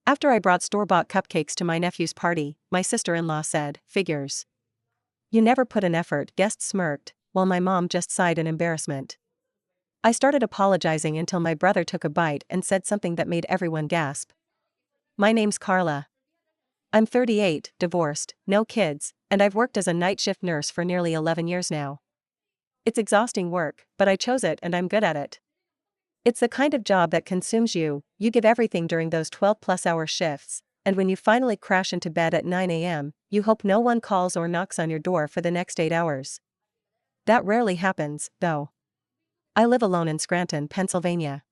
After I brought store-bought cupcakes to my nephew's party, my sister-in-law said, "Figures. You never put an effort," Guest smirked, while my mom just sighed in embarrassment. I started apologizing until my brother took a bite and said something that made everyone gasp. "My name's Carla. I'm 38, divorced, no kids, and I've worked as a night shift nurse for nearly 11 years now. It's exhausting work, but I chose it and I'm good at it. It's the kind of job that consumes you give everything during those 12-plus-hour shifts, and when you finally crash into bed at 9 a.m., you hope no one calls or knocks on your door for the next 8 hours. That rarely happens, though. I live alone in Scranton, Pennsylvania.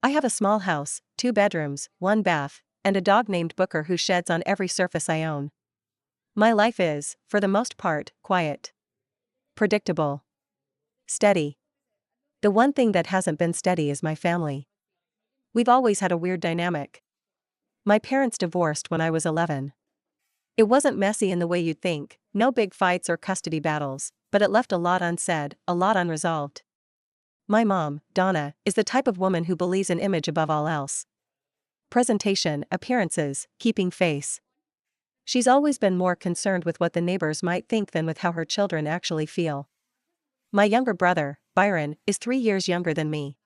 I have a small house, 2 bedrooms, 1 bath, and a dog named Booker who sheds on every surface I own. My life is, for the most part, quiet. Predictable. Steady. The one thing that hasn't been steady is my family. We've always had a weird dynamic. My parents divorced when I was 11. It wasn't messy in the way you'd think, no big fights or custody battles, but it left a lot unsaid, a lot unresolved. My mom, Donna, is the type of woman who believes in image above all else. Presentation, appearances, keeping face. She's always been more concerned with what the neighbors might think than with how her children actually feel. My younger brother, Byron, is 3 years younger than me.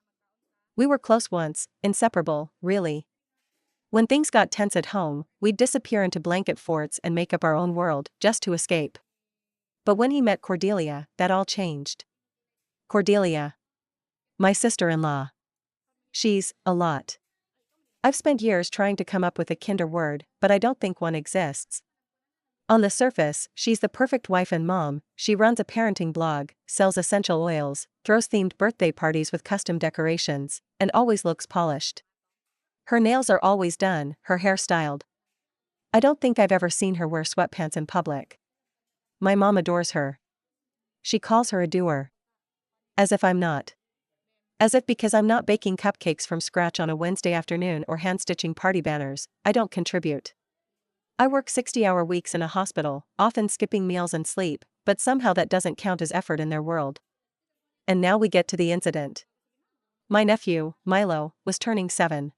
We were close once, inseparable, really. When things got tense at home, we'd disappear into blanket forts and make up our own world, just to escape. But when he met Cordelia, that all changed. Cordelia. My sister-in-law. She's a lot. I've spent years trying to come up with a kinder word, but I don't think one exists. On the surface, she's the perfect wife and mom. She runs a parenting blog, sells essential oils, throws themed birthday parties with custom decorations, and always looks polished. Her nails are always done, her hair styled. I don't think I've ever seen her wear sweatpants in public. My mom adores her. She calls her a doer. As if I'm not. As if because I'm not baking cupcakes from scratch on a Wednesday afternoon or hand-stitching party banners, I don't contribute. I work 60-hour weeks in a hospital, often skipping meals and sleep, but somehow that doesn't count as effort in their world. And now we get to the incident. My nephew, Milo, was turning 7.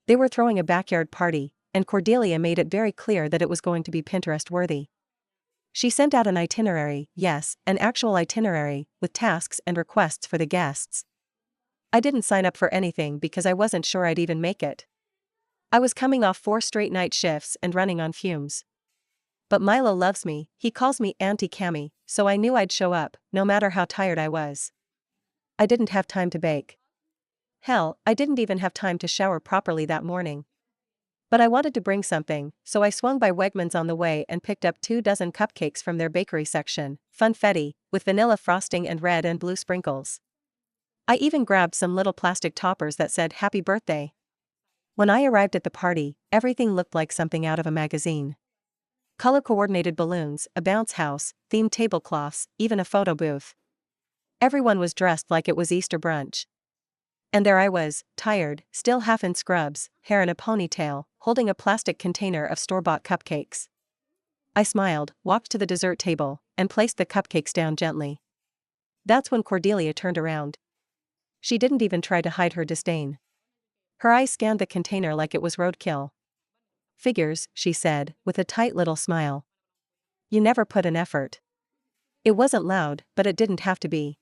They were throwing a backyard party, and Cordelia made it very clear that it was going to be Pinterest-worthy. She sent out an itinerary, yes, an actual itinerary, with tasks and requests for the guests. I didn't sign up for anything because I wasn't sure I'd even make it. I was coming off 4 straight night shifts and running on fumes. But Milo loves me, he calls me Auntie Cammy, so I knew I'd show up, no matter how tired I was. I didn't have time to bake. Hell, I didn't even have time to shower properly that morning. But I wanted to bring something, so I swung by Wegmans on the way and picked up 2 dozen cupcakes from their bakery section, funfetti, with vanilla frosting and red and blue sprinkles. I even grabbed some little plastic toppers that said "Happy Birthday." When I arrived at the party, everything looked like something out of a magazine. Color-coordinated balloons, a bounce house, themed tablecloths, even a photo booth. Everyone was dressed like it was Easter brunch. And there I was, tired, still half in scrubs, hair in a ponytail, holding a plastic container of store-bought cupcakes. I smiled, walked to the dessert table, and placed the cupcakes down gently. That's when Cordelia turned around. She didn't even try to hide her disdain. Her eyes scanned the container like it was roadkill. "Figures," she said, with a tight little smile. "You never put an effort." It wasn't loud, but it didn't have to be.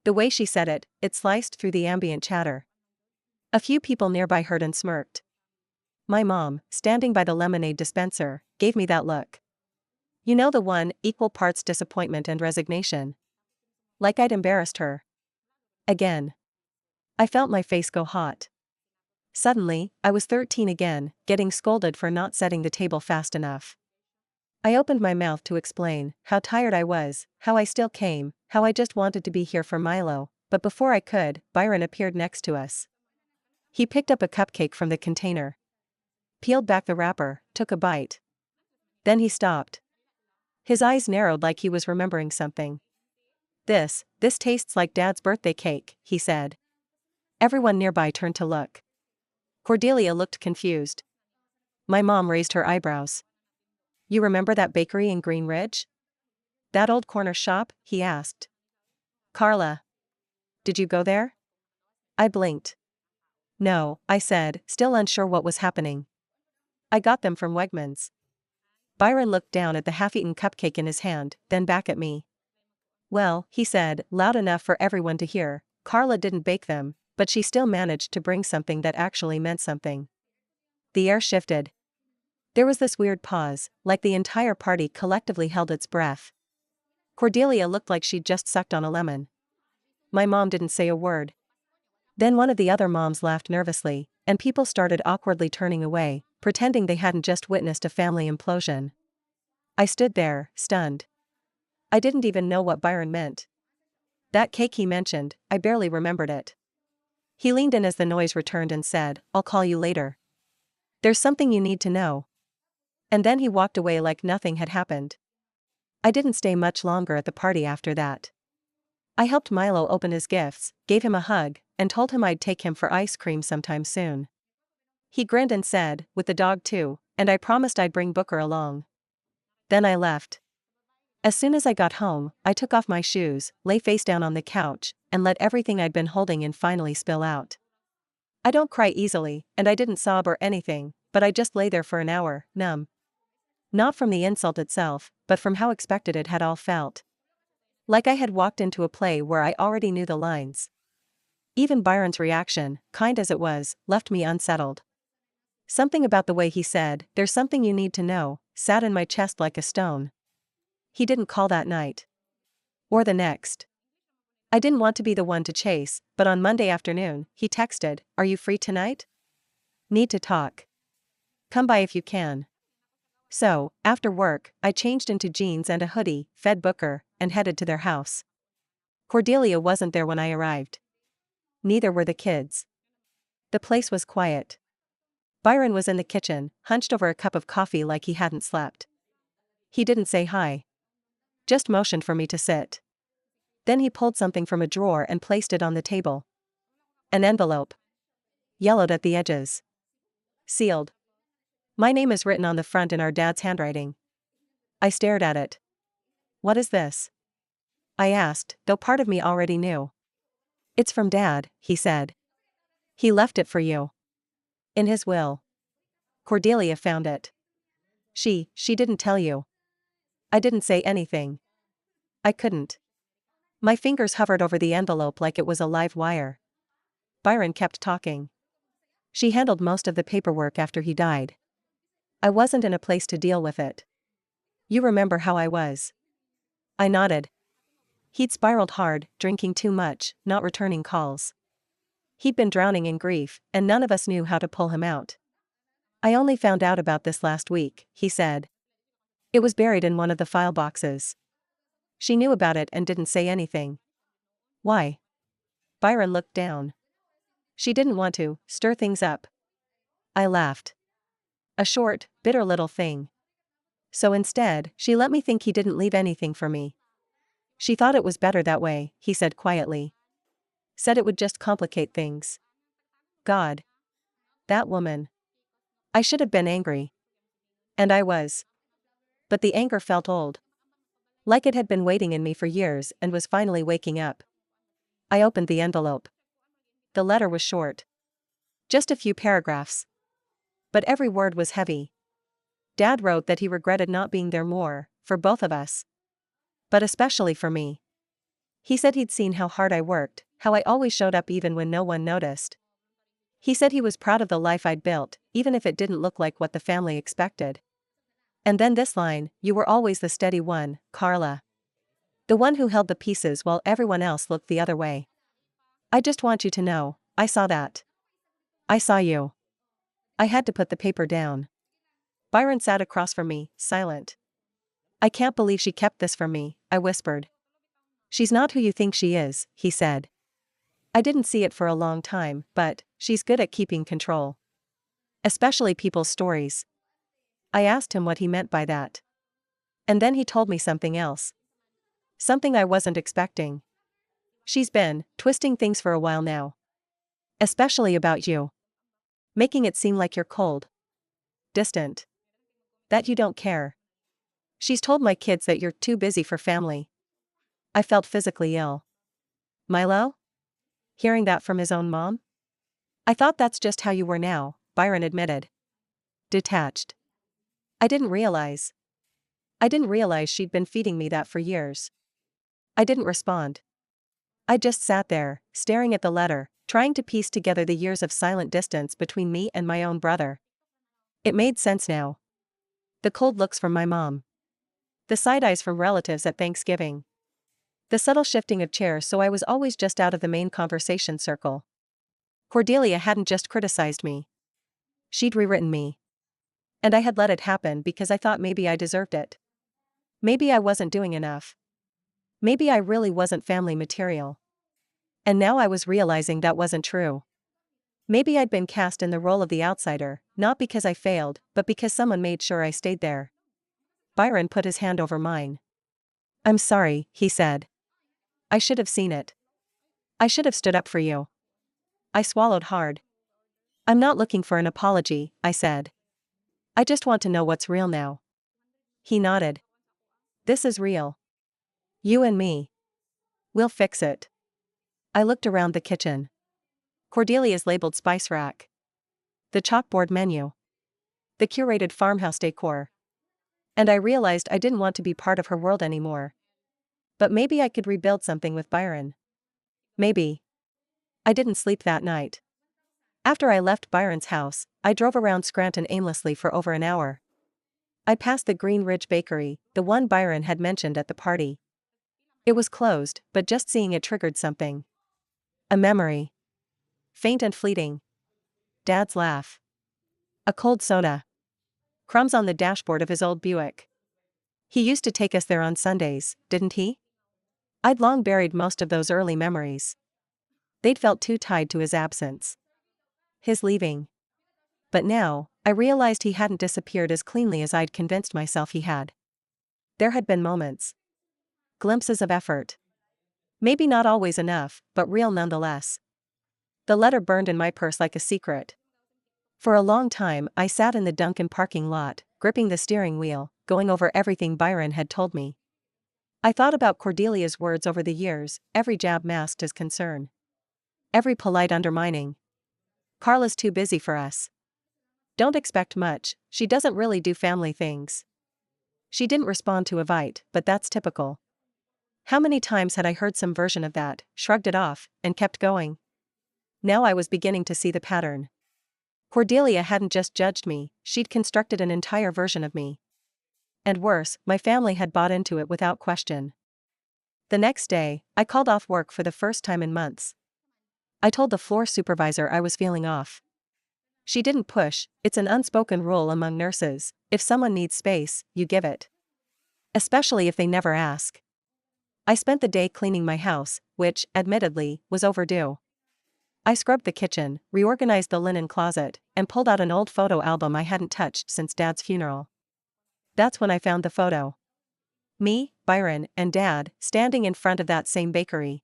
The way she said it, it sliced through the ambient chatter. A few people nearby heard and smirked. My mom, standing by the lemonade dispenser, gave me that look. You know, the one, equal parts disappointment and resignation. Like I'd embarrassed her. Again. I felt my face go hot. Suddenly, I was 13 again, getting scolded for not setting the table fast enough. I opened my mouth to explain how tired I was, how I still came, how I just wanted to be here for Milo, but before I could, Byron appeared next to us. He picked up a cupcake from the container. Peeled back the wrapper, took a bite. Then he stopped. His eyes narrowed like he was remembering something. This tastes like Dad's birthday cake," he said. Everyone nearby turned to look. Cordelia looked confused. My mom raised her eyebrows. "You remember that bakery in Green Ridge? That old corner shop?" he asked. "Carla. Did you go there?" I blinked. "No," I said, still unsure what was happening. I got them from Wegmans. Byron looked down at the half-eaten cupcake in his hand, then back at me. Well, he said, loud enough for everyone to hear, Carla didn't bake them, but she still managed to bring something that actually meant something. The air shifted. There was this weird pause, like the entire party collectively held its breath. Cordelia looked like she'd just sucked on a lemon. My mom didn't say a word. Then one of the other moms laughed nervously, and people started awkwardly turning away, pretending they hadn't just witnessed a family implosion. I stood there, stunned. I didn't even know what Byron meant. That cake he mentioned, I barely remembered it. He leaned in as the noise returned and said, I'll call you later. There's something you need to know. And then he walked away like nothing had happened. I didn't stay much longer at the party after that. I helped Milo open his gifts, gave him a hug, and told him I'd take him for ice cream sometime soon. He grinned and said, with the dog too, and I promised I'd bring Booker along. Then I left. As soon as I got home, I took off my shoes, lay face down on the couch, and let everything I'd been holding in finally spill out. I don't cry easily, and I didn't sob or anything, but I just lay there for an hour, numb. Not from the insult itself, but from how expected it had all felt. Like I had walked into a play where I already knew the lines. Even Byron's reaction, kind as it was, left me unsettled. Something about the way he said, "There's something you need to know," sat in my chest like a stone. He didn't call that night. Or the next. I didn't want to be the one to chase, but on Monday afternoon, he texted, "Are you free tonight? Need to talk. Come by if you can." So, after work, I changed into jeans and a hoodie, fed Booker, and headed to their house. Cordelia wasn't there when I arrived. Neither were the kids. The place was quiet. Byron was in the kitchen, hunched over a cup of coffee like he hadn't slept. He didn't say hi. Just motioned for me to sit. Then he pulled something from a drawer and placed it on the table. An envelope. Yellowed at the edges. Sealed. My name is written on the front in our dad's handwriting. I stared at it. "What is this?" I asked, though part of me already knew. "It's from Dad," he said. "He left it for you. In his will. Cordelia found it. She didn't tell you." I didn't say anything. I couldn't. My fingers hovered over the envelope like it was a live wire. Byron kept talking. "She handled most of the paperwork after he died. I wasn't in a place to deal with it. You remember how I was." I nodded. He'd spiraled hard, drinking too much, not returning calls. He'd been drowning in grief, and none of us knew how to pull him out. "I only found out about this last week," he said. "It was buried in one of the file boxes." She knew about it and didn't say anything. "Why?" Byron looked down. "She didn't want to stir things up." I laughed. "A short, bitter little thing. So instead, she let me think he didn't leave anything for me. She thought it was better that way," he said quietly. "Said it would just complicate things." God. That woman. I should have been angry. And I was. But the anger felt old. Like it had been waiting in me for years and was finally waking up. I opened the envelope. The letter was short. Just a few paragraphs. But every word was heavy. Dad wrote that he regretted not being there more, for both of us. But especially for me. He said he'd seen how hard I worked, how I always showed up even when no one noticed. He said he was proud of the life I'd built, even if it didn't look like what the family expected. And then this line, "You were always the steady one, Carla. The one who held the pieces while everyone else looked the other way. I just want you to know, I saw that. I saw you." I had to put the paper down. Byron sat across from me, silent. "I can't believe she kept this from me," I whispered. "She's not who you think she is," he said. "I didn't see it for a long time, but she's good at keeping control. Especially people's stories." I asked him what he meant by that. And then he told me something else. Something I wasn't expecting. "She's been twisting things for a while now. Especially about you. Making it seem like you're cold. Distant. That you don't care. She's told my kids that you're too busy for family." I felt physically ill. Milo? Hearing that from his own mom? "I thought that's just how you were now," Byron admitted. detached. I didn't realize. I didn't realize she'd been feeding me that for years. I didn't respond. I just sat there, staring at the letter, trying to piece together the years of silent distance between me and my own brother. It made sense now. The cold looks from my mom. The side eyes from relatives at Thanksgiving. The subtle shifting of chairs so I was always just out of the main conversation circle. Cordelia hadn't just criticized me. She'd rewritten me. And I had let it happen because I thought maybe I deserved it. Maybe I wasn't doing enough. Maybe I really wasn't family material. And now I was realizing that wasn't true. Maybe I'd been cast in the role of the outsider, not because I failed, but because someone made sure I stayed there. Byron put his hand over mine. "I'm sorry," he said. "I should have seen it. I should have stood up for you." I swallowed hard. "I'm not looking for an apology," I said. "I just want to know what's real now." He nodded. "This is real. You and me. We'll fix it." I looked around the kitchen. Cordelia's labeled spice rack. The chalkboard menu. The curated farmhouse decor. And I realized I didn't want to be part of her world anymore. But maybe I could rebuild something with Byron. Maybe. I didn't sleep that night. After I left Byron's house, I drove around Scranton aimlessly for over an hour. I passed the Green Ridge Bakery, the one Byron had mentioned at the party. It was closed, but just seeing it triggered something. A memory. Faint and fleeting. Dad's laugh. A cold soda. Crumbs on the dashboard of his old Buick. He used to take us there on Sundays, didn't he? I'd long buried most of those early memories. They'd felt too tied to his absence. His leaving. But now, I realized he hadn't disappeared as cleanly as I'd convinced myself he had. There had been moments. Glimpses of effort. Maybe not always enough, but real nonetheless. The letter burned in my purse like a secret. For a long time, I sat in the Dunkin' parking lot, gripping the steering wheel, going over everything Byron had told me. I thought about Cordelia's words over the years, every jab masked as concern. Every polite undermining. "Carla's too busy for us. Don't expect much, she doesn't really do family things." She didn't respond to Evite, but that's typical. How many times had I heard some version of that, shrugged it off, and kept going? Now I was beginning to see the pattern. Cordelia hadn't just judged me, she'd constructed an entire version of me. And worse, my family had bought into it without question. The next day, I called off work for the first time in months. I told the floor supervisor I was feeling off. She didn't push, it's an unspoken rule among nurses, if someone needs space, you give it. Especially if they never ask. I spent the day cleaning my house, which, admittedly, was overdue. I scrubbed the kitchen, reorganized the linen closet, and pulled out an old photo album I hadn't touched since Dad's funeral. That's when I found the photo. Me, Byron, and Dad, standing in front of that same bakery.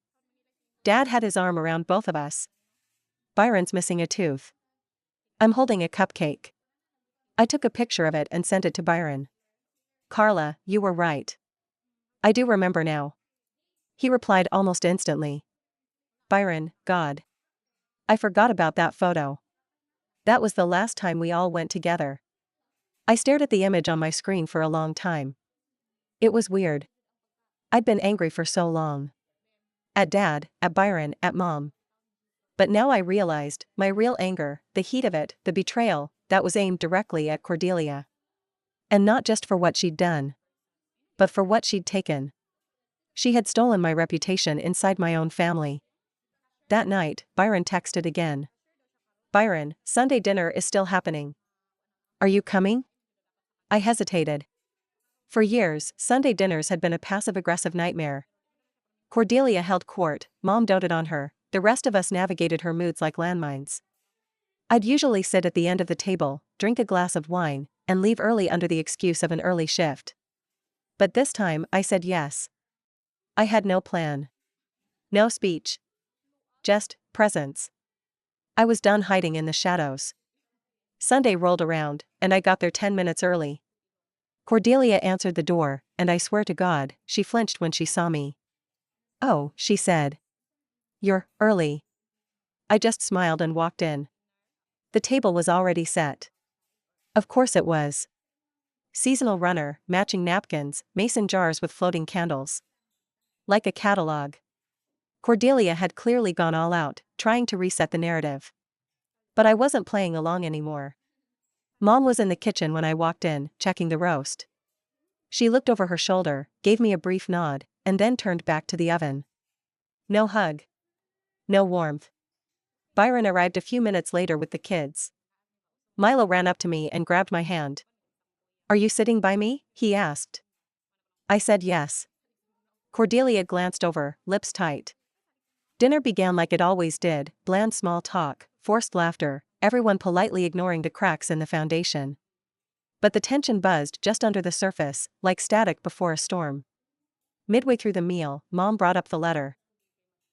Dad had his arm around both of us. Byron's missing a tooth. I'm holding a cupcake. I took a picture of it and sent it to Byron. "Carla, you were right. I do remember now." He replied almost instantly. "Byron, God. I forgot about that photo. That was the last time we all went together." I stared at the image on my screen for a long time. It was weird. I'd been angry for so long. At Dad, at Byron, at Mom. But now I realized, my real anger, the heat of it, the betrayal, that was aimed directly at Cordelia. And not just for what she'd done. But for what she'd taken. She had stolen my reputation inside my own family. That night, Byron texted again. "Byron, Sunday dinner is still happening. Are you coming?" I hesitated. For years, Sunday dinners had been a passive-aggressive nightmare. Cordelia held court, Mom doted on her, the rest of us navigated her moods like landmines. I'd usually sit at the end of the table, drink a glass of wine, and leave early under the excuse of an early shift. But this time, I said yes. I had no plan. No speech. Just presence. I was done hiding in the shadows. Sunday rolled around, and I got there 10 minutes early. Cordelia answered the door, and I swear to God, she flinched when she saw me. "Oh," she said. "You're early." I just smiled and walked in. The table was already set. Of course it was. Seasonal runner, matching napkins, mason jars with floating candles. Like a catalog. Cordelia had clearly gone all out, trying to reset the narrative. But I wasn't playing along anymore. Mom was in the kitchen when I walked in, checking the roast. She looked over her shoulder, gave me a brief nod, and then turned back to the oven. No hug. No warmth. Byron arrived a few minutes later with the kids. Milo ran up to me and grabbed my hand. "Are you sitting by me?" he asked. I said yes. Cordelia glanced over, lips tight. Dinner began like it always did, bland small talk, forced laughter, everyone politely ignoring the cracks in the foundation. But the tension buzzed just under the surface, like static before a storm. Midway through the meal, Mom brought up the letter.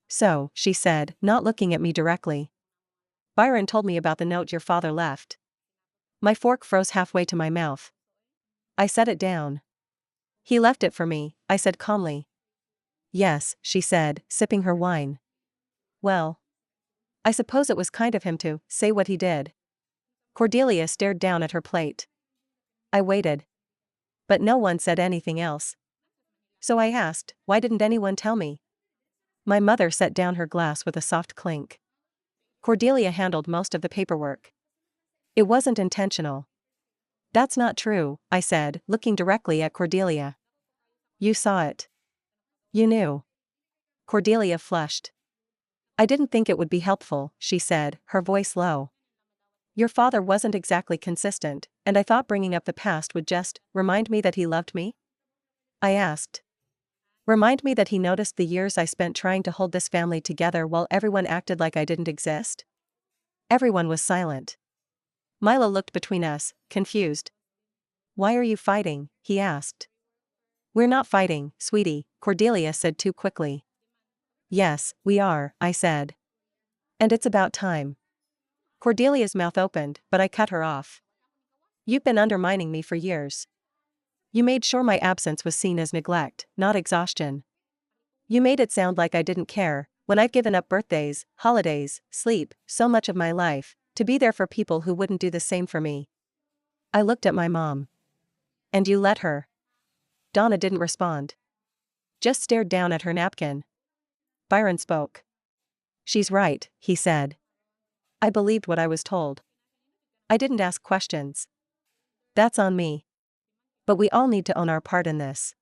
"So," she said, not looking at me directly. "Byron told me about the note your father left." My fork froze halfway to my mouth. I set it down. "He left it for me," I said calmly. "Yes," she said, sipping her wine. "Well, I suppose it was kind of him to say what he did." Cordelia stared down at her plate. I waited. But no one said anything else. So I asked, "Why didn't anyone tell me?" My mother set down her glass with a soft clink. Cordelia handled most of the paperwork. "It wasn't intentional." "That's not true," I said, looking directly at Cordelia. "You saw it. You knew." Cordelia flushed. "I didn't think it would be helpful," she said, her voice low. "Your father wasn't exactly consistent, and I thought bringing up the past would just remind me that he loved me?" I asked. "Remind me that he noticed the years I spent trying to hold this family together while everyone acted like I didn't exist?" Everyone was silent. Milo looked between us, confused. "Why are you fighting?" he asked. "We're not fighting, sweetie," Cordelia said too quickly. "Yes, we are," I said. "And it's about time." Cordelia's mouth opened, but I cut her off. "You've been undermining me for years. You made sure my absence was seen as neglect, not exhaustion. You made it sound like I didn't care, when I've given up birthdays, holidays, sleep, so much of my life, to be there for people who wouldn't do the same for me." I looked at my mom. "And you let her?" Donna didn't respond. Just stared down at her napkin. Byron spoke. "She's right," he said. I believed what I was told. I didn't ask questions. That's on me. But we all need to own our part in this.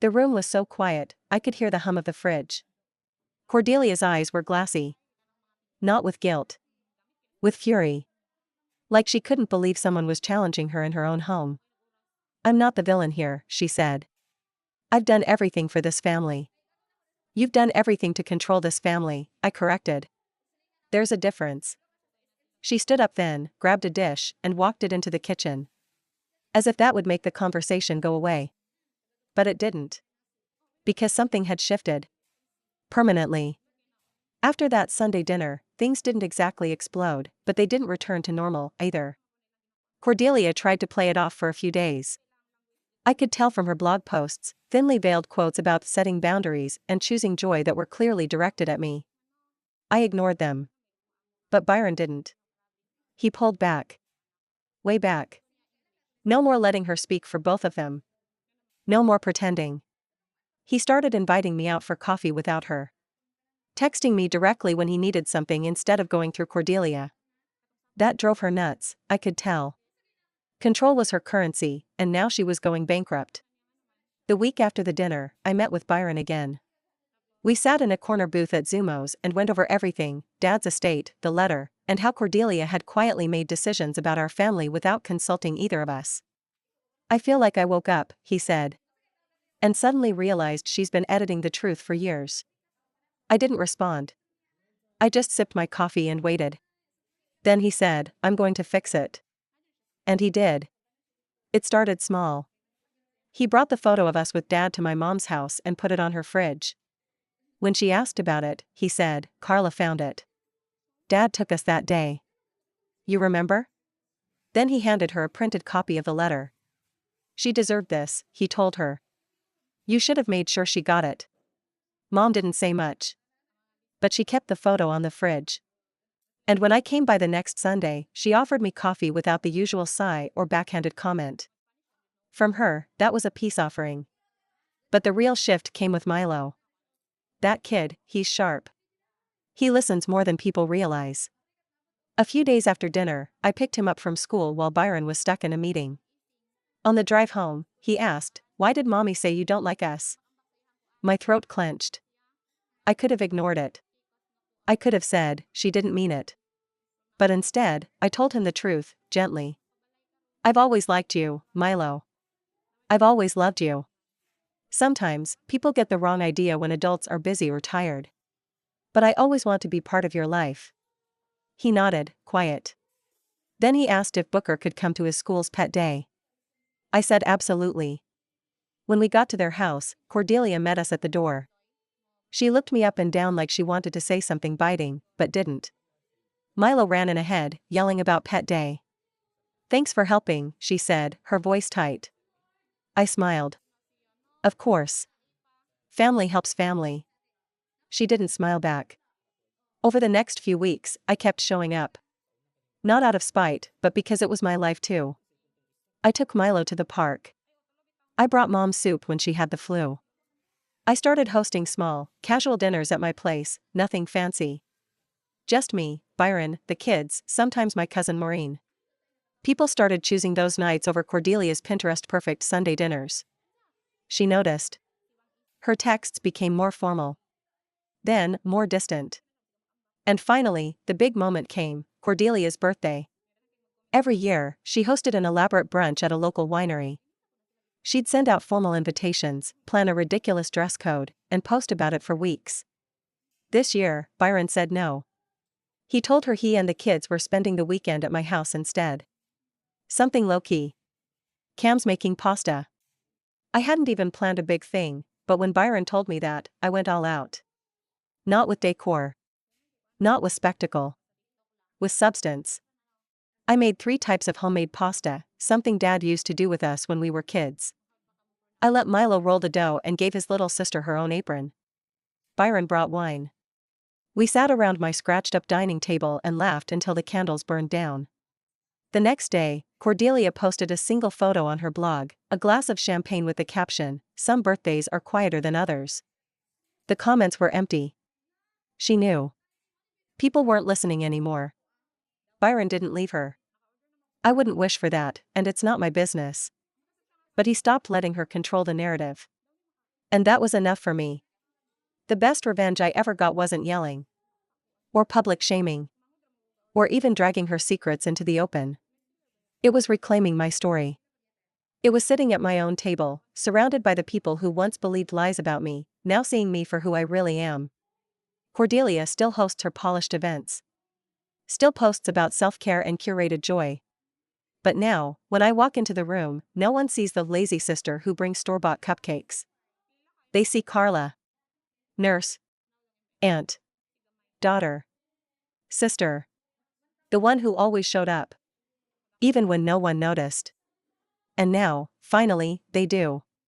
The room was so quiet, I could hear the hum of the fridge. Cordelia's eyes were glassy. Not with guilt. With fury. Like she couldn't believe someone was challenging her in her own home. "I'm not the villain here," she said. "I've done everything for this family." "You've done everything to control this family," I corrected. "There's a difference." She stood up then, grabbed a dish, and walked it into the kitchen. As if that would make the conversation go away. But it didn't. Because something had shifted. Permanently. After that Sunday dinner, things didn't exactly explode, but they didn't return to normal, either. Cordelia tried to play it off for a few days. I could tell from her blog posts, thinly veiled quotes about setting boundaries and choosing joy that were clearly directed at me. I ignored them. But Byron didn't. He pulled back. Way back. No more letting her speak for both of them. No more pretending. He started inviting me out for coffee without her. Texting me directly when he needed something instead of going through Cordelia. That drove her nuts, I could tell. Control was her currency, and now she was going bankrupt. The week after the dinner, I met with Byron again. We sat in a corner booth at Zumo's and went over everything, Dad's estate, the letter, and how Cordelia had quietly made decisions about our family without consulting either of us. "I feel like I woke up," he said. "And suddenly realized she's been editing the truth for years." I didn't respond. I just sipped my coffee and waited. Then he said, "I'm going to fix it." And he did. It started small. He brought the photo of us with Dad to my mom's house and put it on her fridge. When she asked about it, he said, "Carla found it. Dad took us that day. You remember?" Then he handed her a printed copy of the letter. "She deserved this," he told her. "You should have made sure she got it." Mom didn't say much. But she kept the photo on the fridge. And when I came by the next Sunday, she offered me coffee without the usual sigh or backhanded comment. From her, that was a peace offering. But the real shift came with Milo. That kid, he's sharp. He listens more than people realize. A few days after dinner, I picked him up from school while Byron was stuck in a meeting. On the drive home, he asked, "Why did mommy say you don't like us?" My throat clenched. I could have ignored it. I could have said, she didn't mean it. But instead, I told him the truth, gently. I've always liked you, Milo. I've always loved you. Sometimes, people get the wrong idea when adults are busy or tired. But I always want to be part of your life. He nodded, quiet. Then he asked if Booker could come to his school's pet day. I said absolutely. When we got to their house, Cordelia met us at the door. She looked me up and down like she wanted to say something biting, but didn't. Milo ran in ahead, yelling about pet day. "Thanks for helping," she said, her voice tight. I smiled. Of course. Family helps family. She didn't smile back. Over the next few weeks, I kept showing up. Not out of spite, but because it was my life too. I took Milo to the park. I brought Mom soup when she had the flu. I started hosting small, casual dinners at my place, nothing fancy. Just me, Byron, the kids, sometimes my cousin Maureen. People started choosing those nights over Cordelia's Pinterest-perfect Sunday dinners. She noticed. Her texts became more formal. Then, more distant. And finally, the big moment came, Cordelia's birthday. Every year, she hosted an elaborate brunch at a local winery. She'd send out formal invitations, plan a ridiculous dress code, and post about it for weeks. This year, Byron said no. He told her he and the kids were spending the weekend at my house instead. Something low-key. Cam's making pasta. I hadn't even planned a big thing, but when Byron told me that, I went all out. Not with decor. Not with spectacle. With substance. I made 3 types of homemade pasta, something Dad used to do with us when we were kids. I let Milo roll the dough and gave his little sister her own apron. Byron brought wine. We sat around my scratched-up dining table and laughed until the candles burned down. The next day, Cordelia posted a single photo on her blog, a glass of champagne with the caption, "Some birthdays are quieter than others." The comments were empty. She knew. People weren't listening anymore. Byron didn't leave her. I wouldn't wish for that, and it's not my business. But he stopped letting her control the narrative. And that was enough for me. The best revenge I ever got wasn't yelling. Or public shaming. Or even dragging her secrets into the open. It was reclaiming my story. It was sitting at my own table, surrounded by the people who once believed lies about me, now seeing me for who I really am. Cordelia still hosts her polished events. Still posts about self-care and curated joy. But now, when I walk into the room, no one sees the lazy sister who brings store-bought cupcakes. They see Carla. Nurse. Aunt. Daughter. Sister. The one who always showed up. Even when no one noticed. And now, finally, they do.